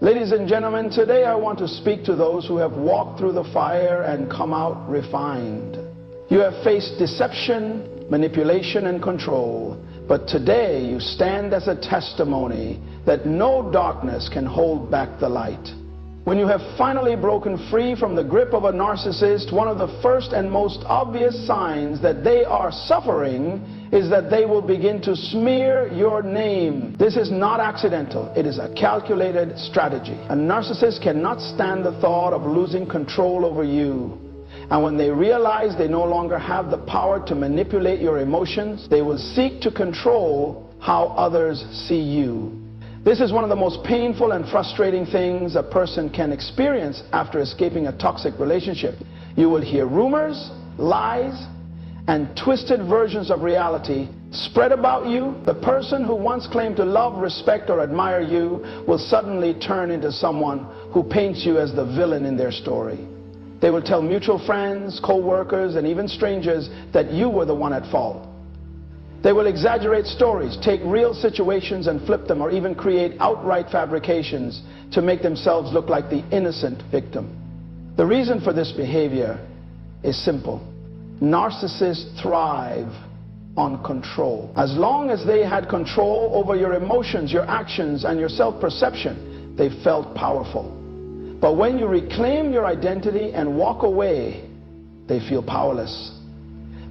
Ladies and gentlemen, today I want to speak to those who have walked through the fire and come out refined. You have faced deception, manipulation, and control, but today you stand as a testimony that no darkness can hold back the light. When you have finally broken free from the grip of a narcissist, one of the first and most obvious signs that they are suffering is that they will begin to smear your name. This is not accidental. It is a calculated strategy. A narcissist cannot stand the thought of losing control over you. And when they realize they no longer have the power to manipulate your emotions, they will seek to control how others see you. This is one of the most painful and frustrating things a person can experience after escaping a toxic relationship. You will hear rumors, lies, and twisted versions of reality spread about you. The person who once claimed to love, respect, or admire you will suddenly turn into someone who paints you as the villain in their story. They will tell mutual friends, co-workers, and even strangers that you were the one at fault. They will exaggerate stories, take real situations and flip them, or even create outright fabrications to make themselves look like the innocent victim. The reason for this behavior is simple. Narcissists thrive on control. As long as they had control over your emotions, your actions, and your self-perception, they felt powerful. But when you reclaim your identity and walk away, they feel powerless.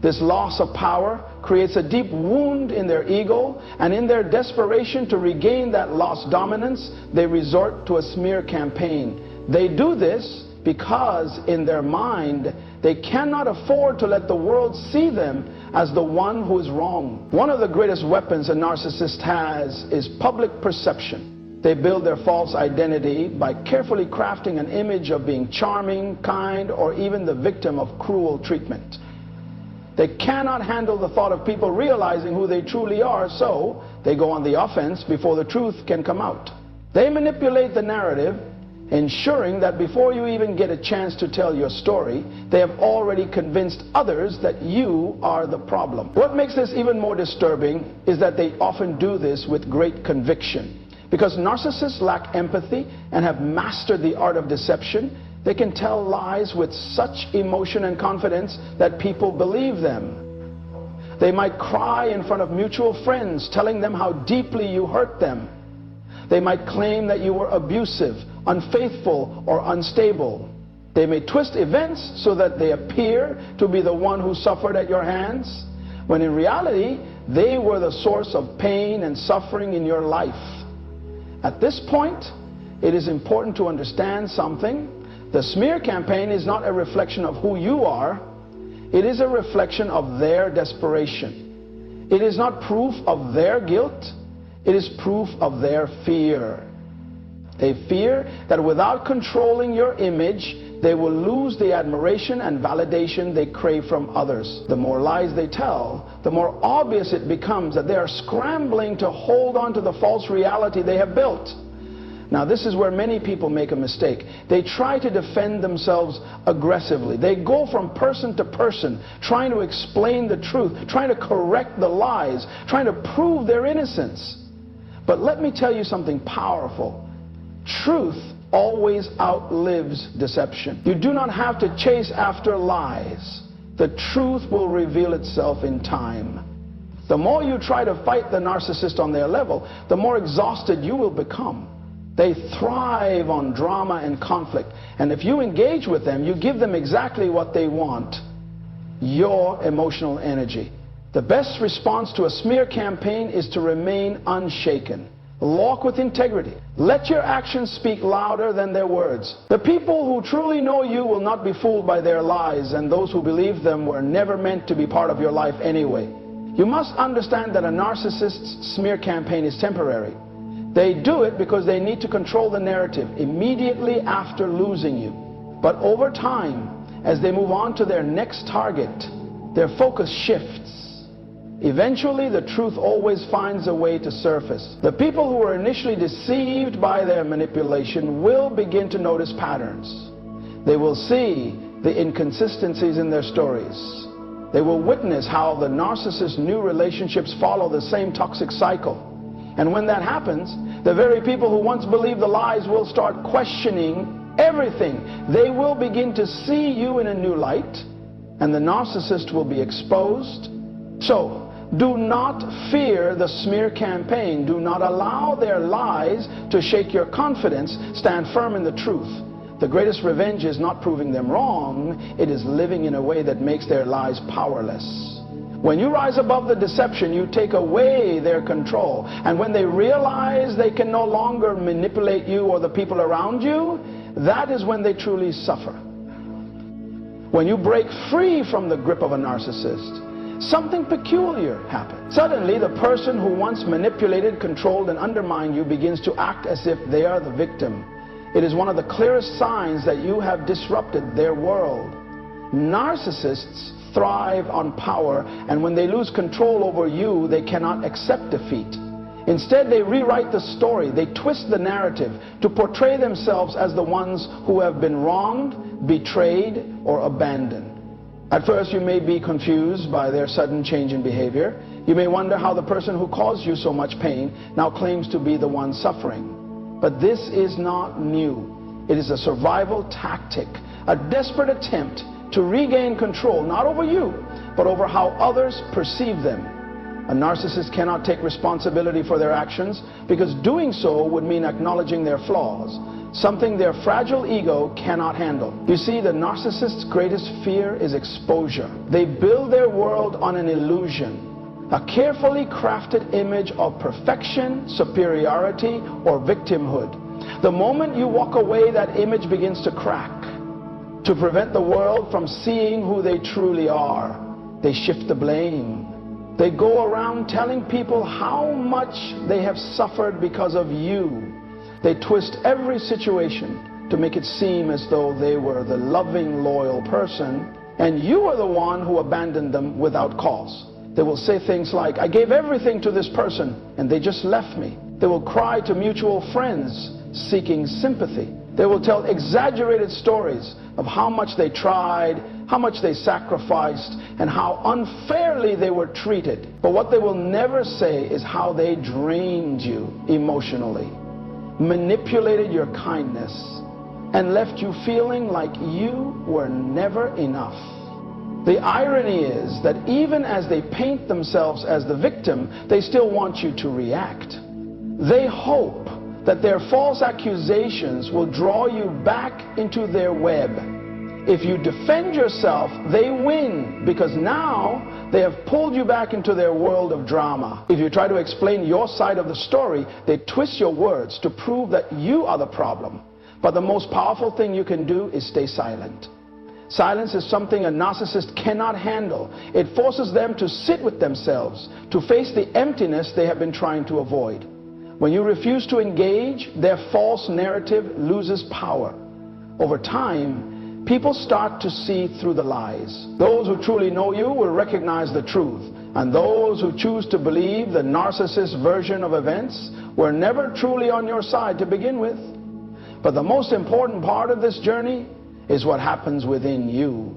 This loss of power creates a deep wound in their ego, and in their desperation to regain that lost dominance, they resort to a smear campaign. They do this because in their mind, they cannot afford to let the world see them as the one who is wrong. One of the greatest weapons a narcissist has is public perception. They build their false identity by carefully crafting an image of being charming, kind, or even the victim of cruel treatment. They cannot handle the thought of people realizing who they truly are, so they go on the offense before the truth can come out. They manipulate the narrative, ensuring that before you even get a chance to tell your story, they have already convinced others that you are the problem. What makes this even more disturbing is that they often do this with great conviction. Because narcissists lack empathy and have mastered the art of deception, they can tell lies with such emotion and confidence that people believe them. They might cry in front of mutual friends, telling them how deeply you hurt them. They might claim that you were abusive, unfaithful, or unstable. They may twist events so that they appear to be the one who suffered at your hands, when in reality, they were the source of pain and suffering in your life. At this point, it is important to understand something. The smear campaign is not a reflection of who you are. It is a reflection of their desperation. It is not proof of their guilt. It is proof of their fear. They fear that without controlling your image, they will lose the admiration and validation they crave from others. The more lies they tell, the more obvious it becomes that they are scrambling to hold on to the false reality they have built. Now, this is where many people make a mistake. They try to defend themselves aggressively. They go from person to person, trying to explain the truth, trying to correct the lies, trying to prove their innocence. But let me tell you something powerful. Truth always outlives deception. You do not have to chase after lies. The truth will reveal itself in time. The more you try to fight the narcissist on their level, the more exhausted you will become. They thrive on drama and conflict. And if you engage with them, you give them exactly what they want, your emotional energy. The best response to a smear campaign is to remain unshaken. Walk with integrity. Let your actions speak louder than their words. The people who truly know you will not be fooled by their lies, and those who believe them were never meant to be part of your life anyway. You must understand that a narcissist's smear campaign is temporary. They do it because they need to control the narrative immediately after losing you. But over time, as they move on to their next target, their focus shifts. Eventually, the truth always finds a way to surface. The people who were initially deceived by their manipulation will begin to notice patterns. They will see the inconsistencies in their stories. They will witness how the narcissist's new relationships follow the same toxic cycle. And when that happens, The very people who once believed the lies will start questioning everything. They will begin to see you in a new light, and the narcissist will be exposed. So, do not fear the smear campaign. Do not allow their lies to shake your confidence. Stand firm in the truth. The greatest revenge is not proving them wrong. It is living in a way that makes their lies powerless. When you rise above the deception, you take away their control. And when they realize they can no longer manipulate you or the people around you, that is when they truly suffer. When you break free from the grip of a narcissist, something peculiar happens. Suddenly, the person who once manipulated, controlled, and undermined you begins to act as if they are the victim. It is one of the clearest signs that you have disrupted their world. Narcissists thrive on power, and when they lose control over you, they cannot accept defeat. Instead, they rewrite the story. They twist the narrative to portray themselves as the ones who have been wronged, betrayed, or abandoned. At first, you may be confused by their sudden change in behavior. You may wonder how the person who caused you so much pain now claims to be the one suffering. But this is not new. It is a survival tactic, a desperate attempt to regain control, not over you, but over how others perceive them. A narcissist cannot take responsibility for their actions because doing so would mean acknowledging their flaws, something their fragile ego cannot handle. You see, the narcissist's greatest fear is exposure. They build their world on an illusion, a carefully crafted image of perfection, superiority, or victimhood. The moment you walk away, that image begins to crack. To prevent the world from seeing who they truly are, they shift the blame. They go around telling people how much they have suffered because of you. They twist every situation to make it seem as though they were the loving, loyal person, and you are the one who abandoned them without cause. They will say things like, "I gave everything to this person, and they just left me." They will cry to mutual friends, seeking sympathy. They will tell exaggerated stories of how much they tried, how much they sacrificed, and how unfairly they were treated. But what they will never say is how they drained you emotionally, manipulated your kindness, and left you feeling like you were never enough. The irony is that even as they paint themselves as the victim, they still want you to react. They hope that their false accusations will draw you back into their web. If you defend yourself, they win, because now they have pulled you back into their world of drama. If you try to explain your side of the story, they twist your words to prove that you are the problem. But the most powerful thing you can do is stay silent. Silence is something a narcissist cannot handle. It forces them to sit with themselves, to face the emptiness they have been trying to avoid. When you refuse to engage, their false narrative loses power. Over time, people start to see through the lies. Those who truly know you will recognize the truth, and those who choose to believe the narcissist version of events were never truly on your side to begin with. But the most important part of this journey is what happens within you.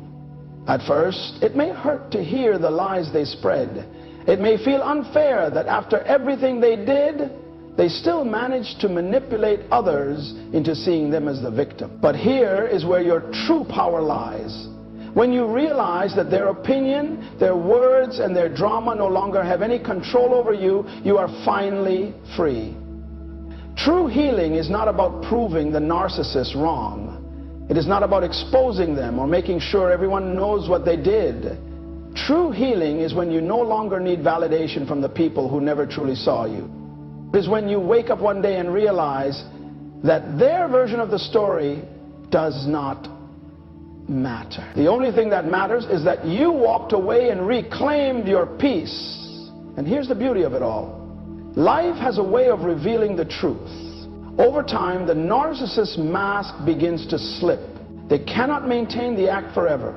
At first, it may hurt to hear the lies they spread. It may feel unfair that after everything they did, they still managed to manipulate others into seeing them as the victim. But here is where your true power lies. When you realize that their opinion, their words, and their drama no longer have any control over you, you are finally free. True healing is not about proving the narcissist wrong. It is not about exposing them or making sure everyone knows what they did. True healing is when you no longer need validation from the people who never truly saw you. It is when you wake up one day and realize that their version of the story does not matter. The only thing that matters is that you walked away and reclaimed your peace. And here's the beauty of it all. Life has a way of revealing the truth. Over time, the narcissist's mask begins to slip. They cannot maintain the act forever.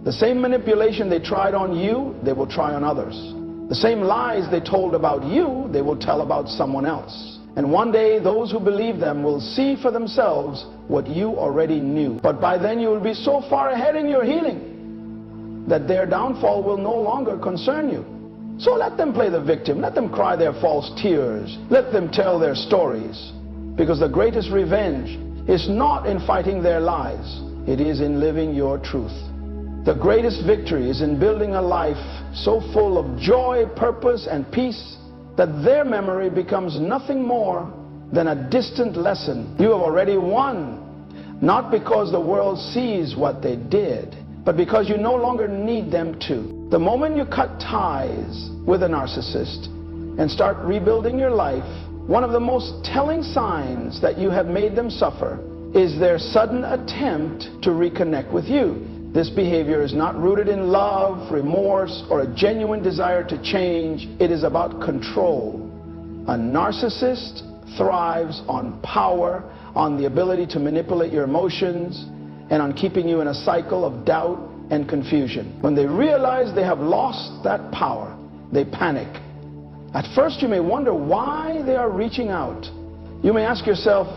The same manipulation they tried on you, they will try on others. The same lies they told about you, they will tell about someone else. And one day, those who believe them will see for themselves what you already knew. But by then, you will be so far ahead in your healing that their downfall will no longer concern you. So let them play the victim. Let them cry their false tears. Let them tell their stories. Because the greatest revenge is not in fighting their lies. It is in living your truth. The greatest victory is in building a life so full of joy, purpose, and peace that their memory becomes nothing more than a distant lesson. You have already won, not because the world sees what they did, but because you no longer need them to. The moment you cut ties with a narcissist and start rebuilding your life, one of the most telling signs that you have made them suffer is their sudden attempt to reconnect with you. This behavior is not rooted in love, remorse, or a genuine desire to change. It is about control. A narcissist thrives on power, on the ability to manipulate your emotions, and on keeping you in a cycle of doubt and confusion. When they realize they have lost that power, they panic. At first you may wonder why they are reaching out. You may ask yourself,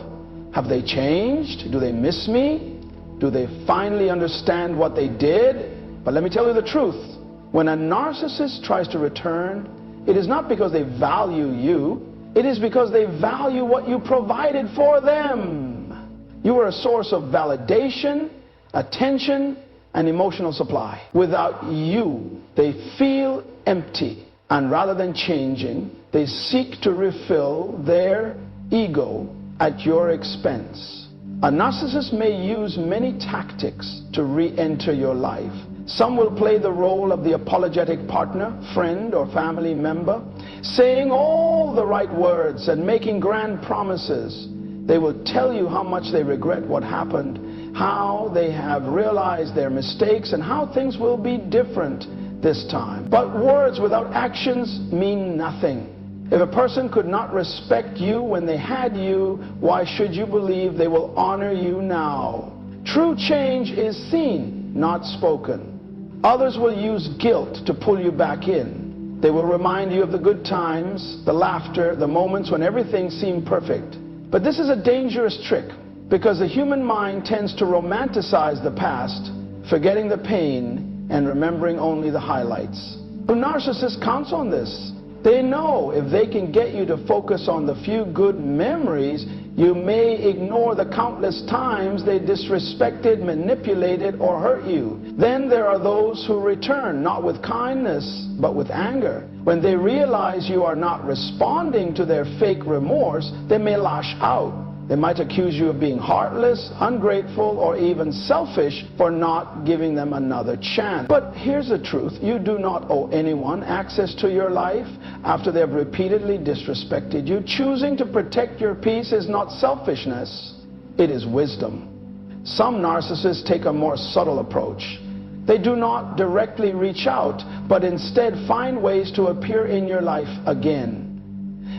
have they changed? Do they miss me? Do they finally understand what they did? But let me tell you the truth. When a narcissist tries to return, it is not because they value you. It is because they value what you provided for them. You are a source of validation, attention, and emotional supply. Without you, they feel empty. And rather than changing, they seek to refill their ego at your expense. A narcissist may use many tactics to re-enter your life. Some will play the role of the apologetic partner, friend, or family member, saying all the right words and making grand promises. They will tell you how much they regret what happened, how they have realized their mistakes, and how things will be different this time. But words without actions mean nothing. If a person could not respect you when they had you, why should you believe they will honor you now? True change is seen, not spoken. Others will use guilt to pull you back in. They will remind you of the good times, the laughter, the moments when everything seemed perfect. But this is a dangerous trick, because the human mind tends to romanticize the past, forgetting the pain and remembering only the highlights. The narcissist counts on this. They know if they can get you to focus on the few good memories, you may ignore the countless times they disrespected, manipulated, or hurt you. Then there are those who return, not with kindness, but with anger. When they realize you are not responding to their fake remorse, they may lash out. They might accuse you of being heartless, ungrateful, or even selfish for not giving them another chance. But here's the truth. You do not owe anyone access to your life after they have repeatedly disrespected you. Choosing to protect your peace is not selfishness. It is wisdom. Some narcissists take a more subtle approach. They do not directly reach out, but instead find ways to appear in your life again.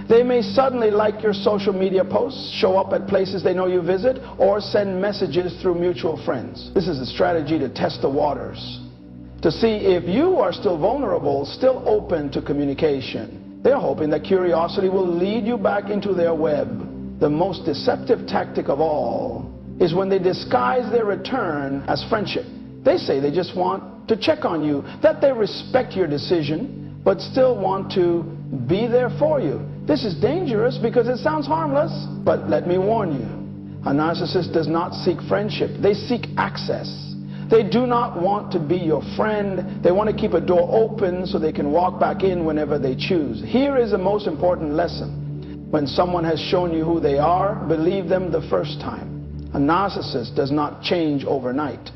They may suddenly like your social media posts, show up at places they know you visit, or send messages through mutual friends. This is a strategy to test the waters, to see if you are still vulnerable, still open to communication. They're hoping that curiosity will lead you back into their web. The most deceptive tactic of all is when they disguise their return as friendship. They say they just want to check on you, that they respect your decision, but still want to be there for you. This is dangerous because it sounds harmless, but let me warn you, a narcissist does not seek friendship. They seek access. They do not want to be your friend. They want to keep a door open so they can walk back in whenever they choose. Here is the most important lesson. When someone has shown you who they are, believe them the first time. A narcissist does not change overnight.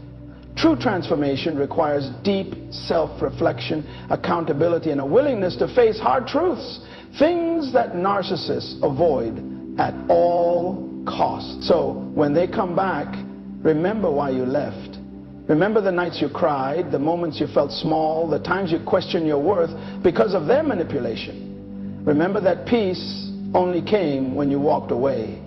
True transformation requires deep self-reflection, accountability, and a willingness to face hard truths, things that narcissists avoid at all costs. So when they come back, remember why you left. Remember the nights you cried, the moments you felt small, the times you questioned your worth because of their manipulation. Remember that peace only came when you walked away.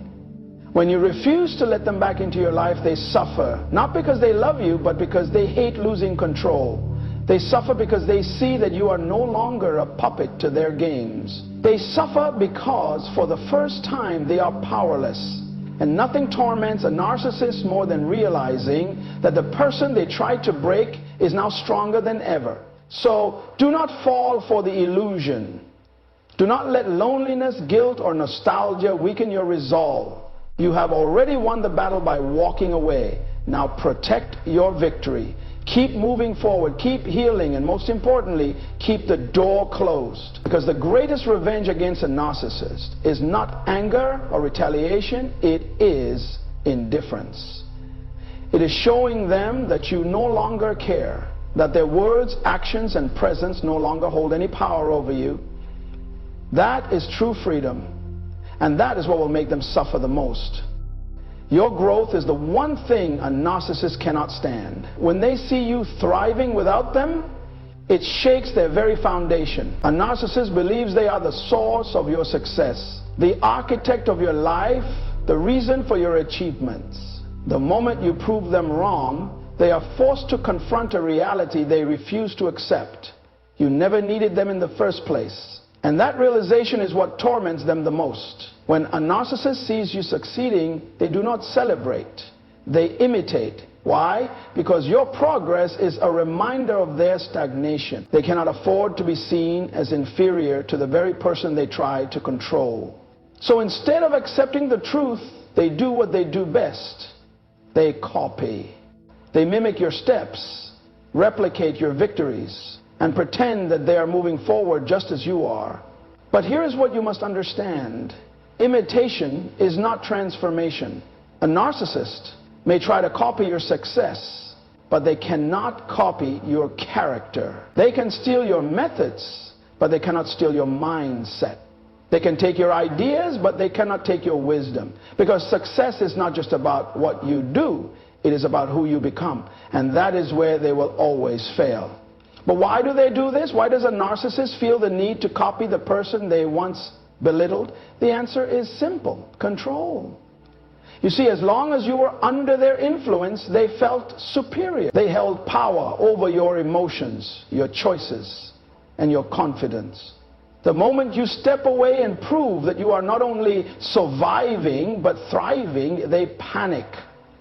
When you refuse to let them back into your life, they suffer, not because they love you, but because they hate losing control. They suffer because they see that you are no longer a puppet to their games. They suffer because for the first time they are powerless. And nothing torments a narcissist more than realizing that the person they tried to break is now stronger than ever. So do not fall for the illusion. Do not let loneliness, guilt, or nostalgia weaken your resolve. You have already won the battle by walking away. Now protect your victory. Keep moving forward, keep healing, and most importantly, keep the door closed. Because the greatest revenge against a narcissist is not anger or retaliation, it is indifference. It is showing them that you no longer care, that their words, actions, and presence no longer hold any power over you. That is true freedom, and that is what will make them suffer the most. Your growth is the one thing a narcissist cannot stand. When they see you thriving without them, it shakes their very foundation. A narcissist believes they are the source of your success, the architect of your life, the reason for your achievements. The moment you prove them wrong, they are forced to confront a reality they refuse to accept. You never needed them in the first place. And that realization is what torments them the most. When a narcissist sees you succeeding, they do not celebrate. They imitate. Why? Because your progress is a reminder of their stagnation. They cannot afford to be seen as inferior to the very person they try to control. So instead of accepting the truth, they do what they do best. They copy. They mimic your steps, replicate your victories, and pretend that they are moving forward just as you are. But here is what you must understand. Imitation is not transformation. A narcissist may try to copy your success, but they cannot copy your character. They can steal your methods, but they cannot steal your mindset. They can take your ideas, but they cannot take your wisdom. Because success is not just about what you do, it is about who you become. And that is where they will always fail. But why do they do this? Why does a narcissist feel the need to copy the person they once belittled? The answer is simple: control. You see, as long as you were under their influence, they felt superior. They held power over your emotions, your choices, and your confidence. The moment you step away and prove that you are not only surviving but thriving, they panic.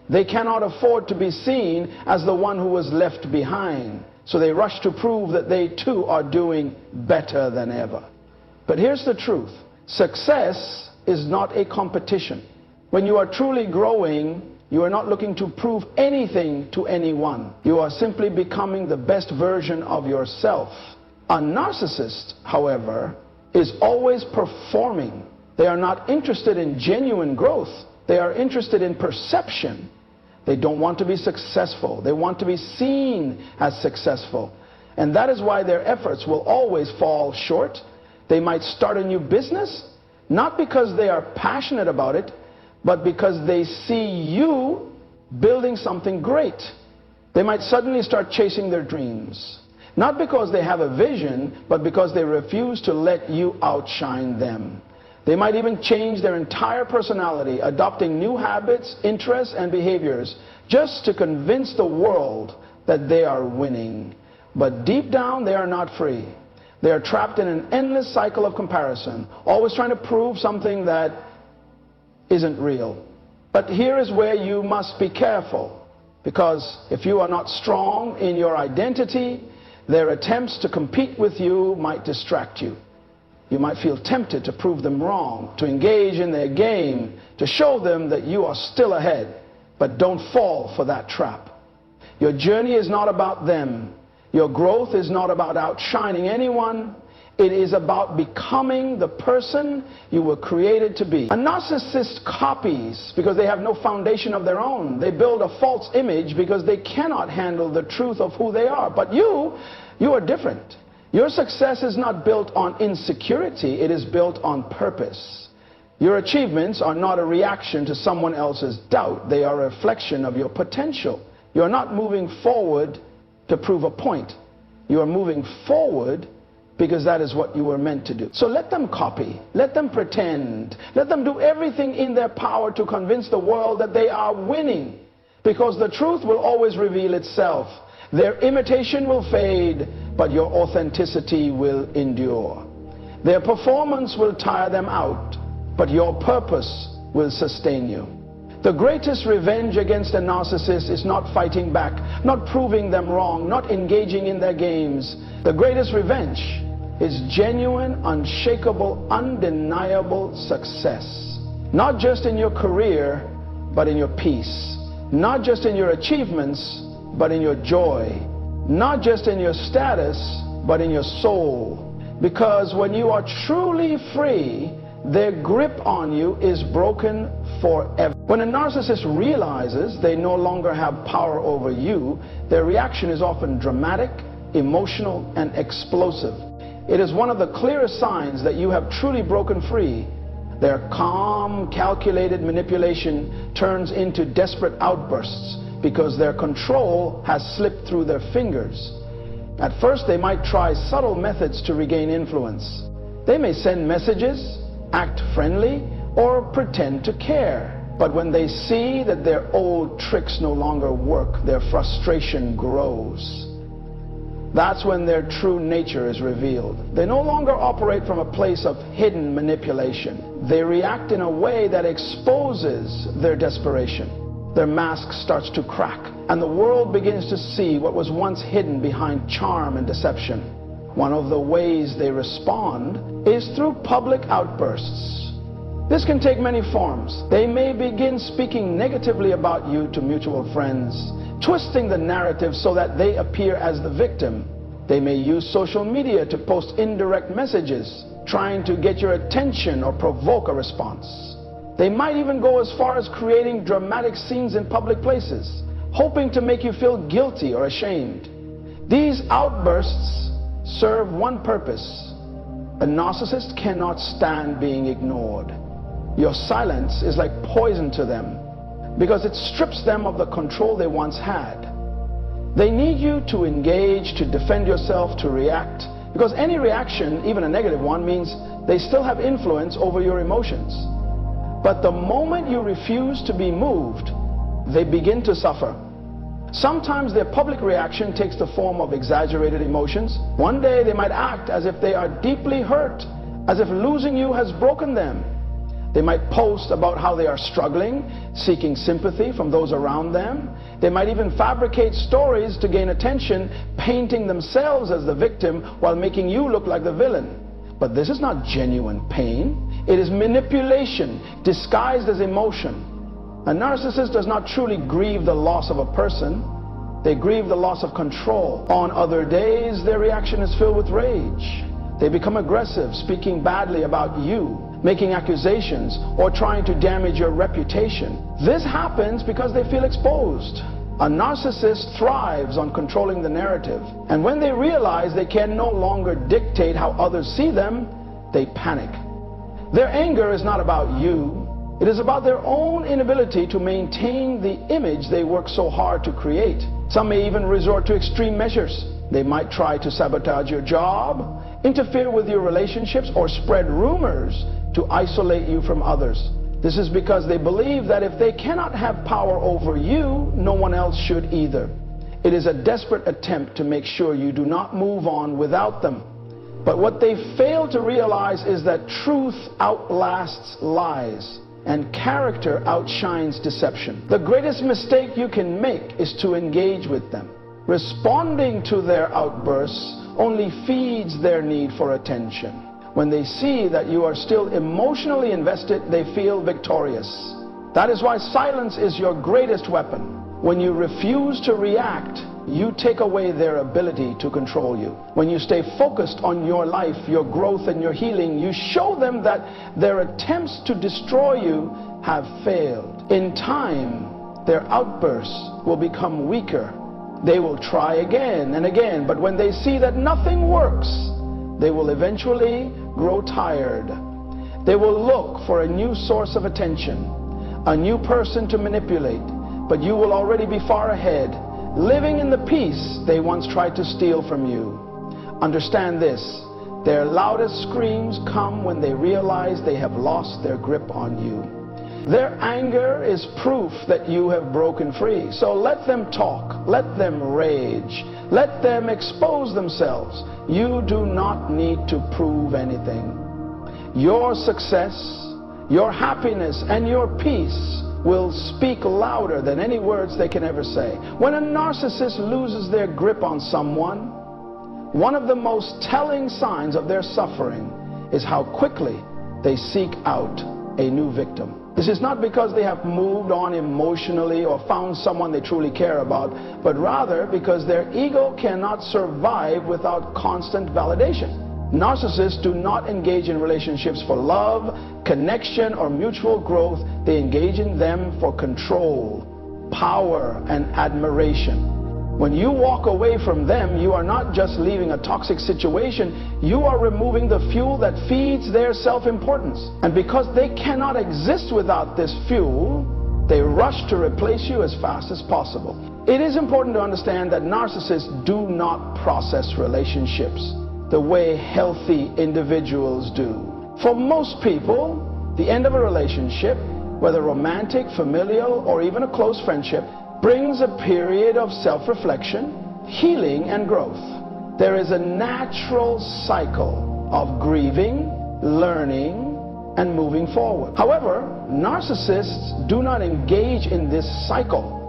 They cannot afford to be seen as the one who was left behind. So they rush to prove that they too are doing better than ever. But here's the truth. Success is not a competition. When you are truly growing, you are not looking to prove anything to anyone. You are simply becoming the best version of yourself. A narcissist, however, is always performing. They are not interested in genuine growth. They are interested in perception. They don't want to be successful. They want to be seen as successful. And that is why their efforts will always fall short. They might start a new business, not because they are passionate about it, but because they see you building something great. They might suddenly start chasing their dreams. Not because they have a vision, but because they refuse to let you outshine them. They might even change their entire personality, adopting new habits, interests, and behaviors, just to convince the world that they are winning. But deep down, they are not free. They are trapped in an endless cycle of comparison, always trying to prove something that isn't real. But here is where you must be careful, because if you are not strong in your identity, their attempts to compete with you might distract you. You might feel tempted to prove them wrong, to engage in their game, to show them that you are still ahead. But don't fall for that trap. Your journey is not about them. Your growth is not about outshining anyone. It is about becoming the person you were created to be. A narcissist copies because they have no foundation of their own. They build a false image because they cannot handle the truth of who they are. But you are different. Your success is not built on insecurity. It is built on purpose. Your achievements are not a reaction to someone else's doubt. They are a reflection of your potential. You're not moving forward to prove a point. You are moving forward because that is what you were meant to do. So let them copy. Let them pretend. Let them do everything in their power to convince the world that they are winning. Because the truth will always reveal itself. Their imitation will fade, but your authenticity will endure. Their performance will tire them out, but your purpose will sustain you. The greatest revenge against a narcissist is not fighting back, not proving them wrong, not engaging in their games. The greatest revenge is genuine, unshakable, undeniable success. Not just in your career, but in your peace. Not just in your achievements, but in your joy. Not just in your status, but in your soul. Because when you are truly free, their grip on you is broken forever. When a narcissist realizes they no longer have power over you, their reaction is often dramatic, emotional, and explosive. It is one of the clearest signs that you have truly broken free. Their calm, calculated manipulation turns into desperate outbursts because their control has slipped through their fingers. At first, they might try subtle methods to regain influence. They may send messages, act friendly, or pretend to care. But when they see that their old tricks no longer work, their frustration grows. That's when their true nature is revealed. They no longer operate from a place of hidden manipulation. They react in a way that exposes their desperation. Their mask starts to crack, and the world begins to see what was once hidden behind charm and deception. One of the ways they respond is through public outbursts. This can take many forms. They may begin speaking negatively about you to mutual friends, twisting the narrative so that they appear as the victim. They may use social media to post indirect messages, trying to get your attention or provoke a response. They might even go as far as creating dramatic scenes in public places, hoping to make you feel guilty or ashamed. These outbursts serve one purpose. A narcissist cannot stand being ignored. Your silence is like poison to them because it strips them of the control they once had. They need you to engage, to defend yourself, to react, because any reaction, even a negative one, means they still have influence over your emotions. But the moment you refuse to be moved, they begin to suffer. Sometimes their public reaction takes the form of exaggerated emotions. One day they might act as if they are deeply hurt, as if losing you has broken them. They might post about how they are struggling, seeking sympathy from those around them. They might even fabricate stories to gain attention, painting themselves as the victim while making you look like the villain. But this is not genuine pain. It is manipulation disguised as emotion. A narcissist does not truly grieve the loss of a person. They grieve the loss of control. On other days, their reaction is filled with rage. They become aggressive, speaking badly about you, making accusations, or trying to damage your reputation. This happens because they feel exposed. A narcissist thrives on controlling the narrative. And when they realize they can no longer dictate how others see them, they panic. Their anger is not about you. It is about their own inability to maintain the image they work so hard to create. Some may even resort to extreme measures. They might try to sabotage your job, interfere with your relationships, or spread rumors to isolate you from others. This is because they believe that if they cannot have power over you, no one else should either. It is a desperate attempt to make sure you do not move on without them. But what they fail to realize is that truth outlasts lies, and character outshines deception. The greatest mistake you can make is to engage with them. Responding to their outbursts only feeds their need for attention. When they see that you are still emotionally invested, they feel victorious. That is why silence is your greatest weapon. When you refuse to react, you take away their ability to control you. When you stay focused on your life, your growth, and your healing, you show them that their attempts to destroy you have failed. In time, their outbursts will become weaker. They will try again and again, but when they see that nothing works, they will eventually grow tired. They will look for a new source of attention, a new person to manipulate, but you will already be far ahead, living in the peace they once tried to steal from you. Understand this: their loudest screams come when they realize they have lost their grip on you. Their anger is proof that you have broken free. So let them talk, let them rage, let them expose themselves. You do not need to prove anything. Your success, your happiness, and your peace will speak louder than any words they can ever say. When a narcissist loses their grip on someone, one of the most telling signs of their suffering is how quickly they seek out a new victim. This is not because they have moved on emotionally or found someone they truly care about, but rather because their ego cannot survive without constant validation. Narcissists do not engage in relationships for love, connection, or mutual growth. They engage in them for control, power, and admiration. When you walk away from them, you are not just leaving a toxic situation, you are removing the fuel that feeds their self-importance. And because they cannot exist without this fuel, they rush to replace you as fast as possible. It is important to understand that narcissists do not process relationships the way healthy individuals do. For most people, the end of a relationship, whether romantic, familial, or even a close friendship, brings a period of self-reflection, healing, and growth. There is a natural cycle of grieving, learning, and moving forward. However, narcissists do not engage in this cycle.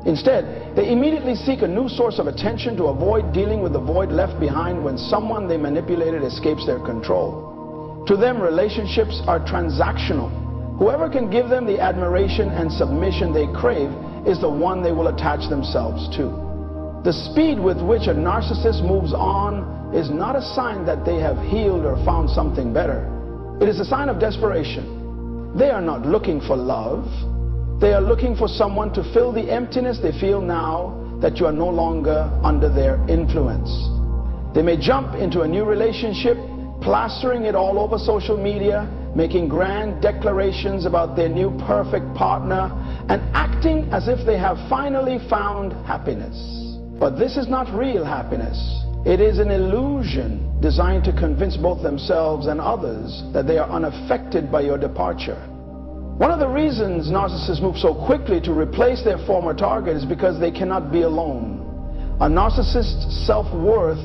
Instead, they immediately seek a new source of attention to avoid dealing with the void left behind when someone they manipulated escapes their control. To them, relationships are transactional. Whoever can give them the admiration and submission they crave is the one they will attach themselves to. The speed with which a narcissist moves on is not a sign that they have healed or found something better. It is a sign of desperation. They are not looking for love. They are looking for someone to fill the emptiness they feel now that you are no longer under their influence. They may jump into a new relationship, plastering it all over social media, making grand declarations about their new perfect partner, and acting as if they have finally found happiness. But this is not real happiness. It is an illusion designed to convince both themselves and others that they are unaffected by your departure. One of the reasons narcissists move so quickly to replace their former target is because they cannot be alone. A narcissist's self-worth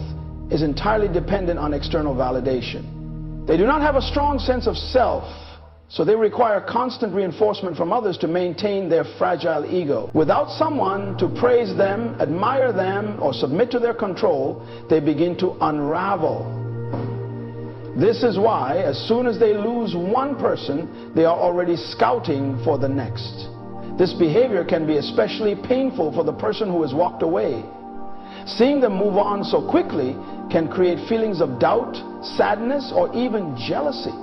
is entirely dependent on external validation. They do not have a strong sense of self, so they require constant reinforcement from others to maintain their fragile ego. Without someone to praise them, admire them, or submit to their control, they begin to unravel. This is why, as soon as they lose one person, they are already scouting for the next. This behavior can be especially painful for the person who has walked away. Seeing them move on so quickly can create feelings of doubt, sadness, or even jealousy.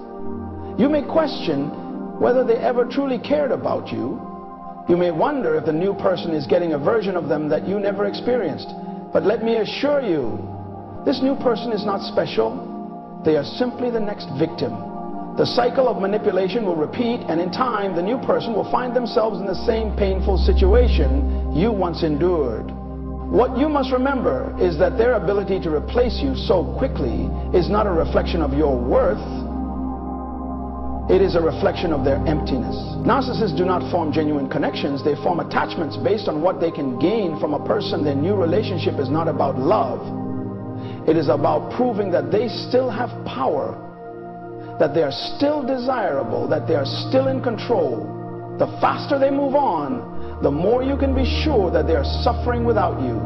You may question whether they ever truly cared about you. You may wonder if the new person is getting a version of them that you never experienced. But let me assure you, this new person is not special. They are simply the next victim. The cycle of manipulation will repeat, and in time, the new person will find themselves in the same painful situation you once endured. What you must remember is that their ability to replace you so quickly is not a reflection of your worth. It is a reflection of their emptiness. Narcissists do not form genuine connections. They form attachments based on what they can gain from a person. Their new relationship is not about love. It is about proving that they still have power, that they are still desirable, that they are still in control. The faster they move on, the more you can be sure that they are suffering without you.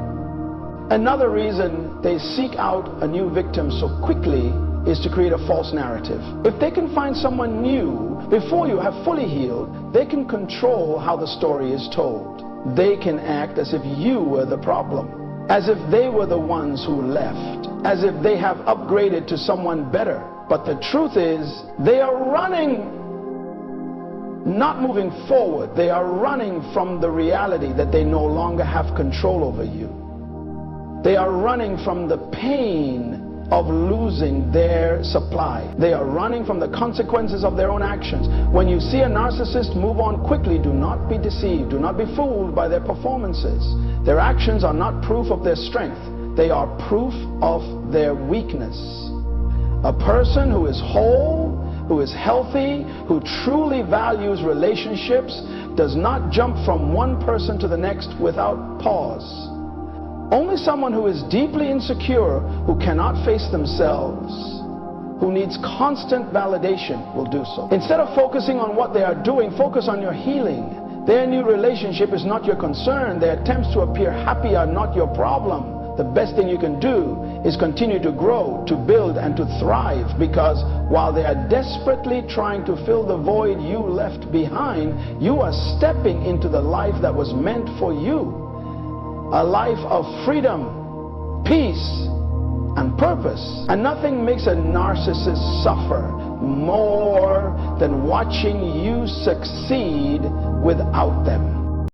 Another reason they seek out a new victim so quickly is to create a false narrative. If they can find someone new before you have fully healed, they can control how the story is told. They can act as if you were the problem, as if they were the ones who left, as if they have upgraded to someone better. But the truth is, they are running, not moving forward. They are running from the reality that they no longer have control over you. They are running from the pain of losing their supply. They are running from the consequences of their own actions. When you see a narcissist move on quickly, do not be deceived. Do not be fooled by their performances. Their actions are not proof of their strength. They are proof of their weakness. A person who is whole, who is healthy, who truly values relationships, does not jump from one person to the next without pause. Only someone who is deeply insecure, who cannot face themselves, who needs constant validation will do so. Instead of focusing on what they are doing, focus on your healing. Their new relationship is not your concern. Their attempts to appear happy are not your problem. The best thing you can do is continue to grow, to build, and to thrive, because while they are desperately trying to fill the void you left behind, you are stepping into the life that was meant for you. A life of freedom, peace, and purpose. And nothing makes a narcissist suffer more than watching you succeed without them.